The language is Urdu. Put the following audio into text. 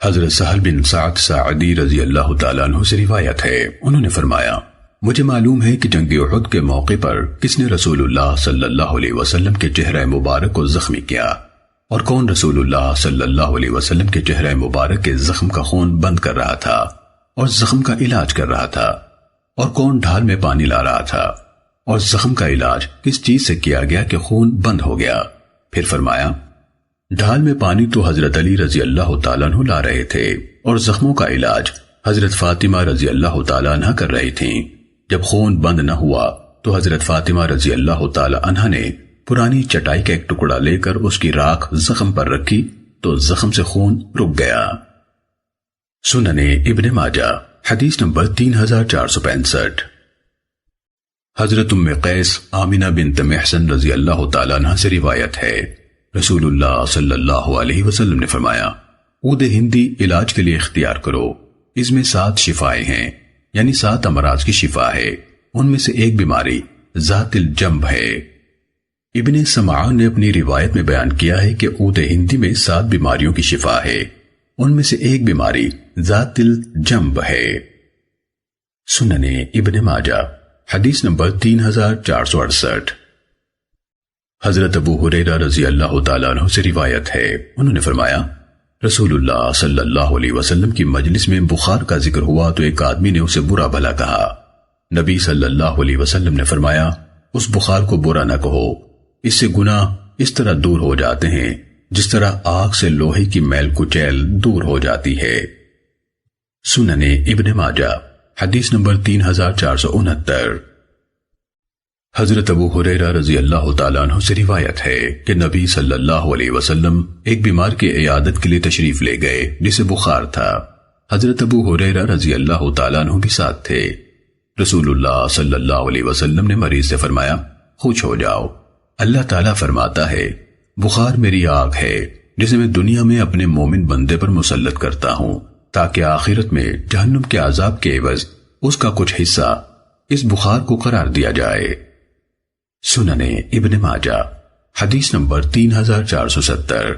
حضرت سہل بن سعد ساعدی رضی اللہ تعالیٰ عنہ سے روایت ہے، انہوں نے فرمایا مجھے معلوم ہے کہ جنگ احد کے موقع پر کس نے رسول اللہ صلی اللہ علیہ وسلم کے چہرہ مبارک کو زخمی کیا اور کون رسول اللہ صلی اللہ علیہ وسلم کے چہرہ مبارک کے زخم کا خون بند کر رہا تھا اور زخم کا علاج کر رہا تھا، اور کون ڈھال میں پانی لا رہا تھا اور زخم کا علاج کس چیز سے کیا گیا کہ خون بند ہو گیا۔ پھر فرمایا ڈھال میں پانی تو حضرت علی رضی اللہ تعالیٰ عنہ لا رہے تھے اور زخموں کا علاج حضرت فاطمہ رضی اللہ تعالیٰ عنہ کر رہی تھیں۔ جب خون بند نہ ہوا تو حضرت فاطمہ رضی اللہ تعالیٰ عنہ نے پرانی چٹائی کا ایک ٹکڑا لے کر اس کی راکھ زخم پر رکھی تو زخم سے خون رک گیا۔ سنن ابن ماجہ حدیث نمبر 3465۔ حضرت ام قیس آمنہ بنت محسن رضی اللہ تعالیٰ عنہ سے روایت ہے، رسول اللہ صلی اللہ علیہ وسلم نے فرمایا عود ہندی علاج کے لیے اختیار کرو، اس میں 7 شفائیں ہیں، یعنی 7 امراض کی شفا ہے، ان میں سے ایک بیماری ذات الجنب ہے۔ ابن سمعان نے اپنی روایت میں بیان کیا ہے کہ عود ہندی میں 7 بیماریوں کی شفا ہے، ان میں سے ایک بیماری ذات الجنب ہے۔ سنن ابن ماجہ حدیث نمبر 3468۔ حضرت ابو ہریرہ رضی اللہ تعالیٰ عنہ سے روایت ہے، انہوں نے فرمایا رسول اللہ صلی اللہ علیہ وسلم کی مجلس میں بخار کا ذکر ہوا تو ایک آدمی نے اسے برا بھلا کہا۔ نبی صلی اللہ علیہ وسلم نے فرمایا اس بخار کو برا نہ کہو، اس سے گناہ اس طرح دور ہو جاتے ہیں جس طرح آگ سے لوہے کی میل کچیل دور ہو جاتی ہے۔ سنن ابن ماجہ حدیث نمبر 3469۔ حضرت ابو ہریرہ رضی اللہ تعالیٰ عنہ سے روایت ہے کہ نبی صلی اللہ علیہ وسلم ایک بیمار کی عیادت کے لیے تشریف لے گئے جسے بخار تھا۔ حضرت ابو ہریرہ رضی اللہ تعالیٰ عنہ بھی ساتھ تھے۔ رسول اللہ صلی اللہ علیہ وسلم نے مریض سے فرمایا خوش ہو جاؤ، اللہ تعالیٰ فرماتا ہے بخار میری آگ ہے جسے میں دنیا میں اپنے مومن بندے پر مسلط کرتا ہوں تاکہ آخرت میں جہنم کے عذاب کے عوض اس کا کچھ حصہ اس بخار کو قرار دیا جائے۔ سنن ابن ماجہ حدیث نمبر 3470۔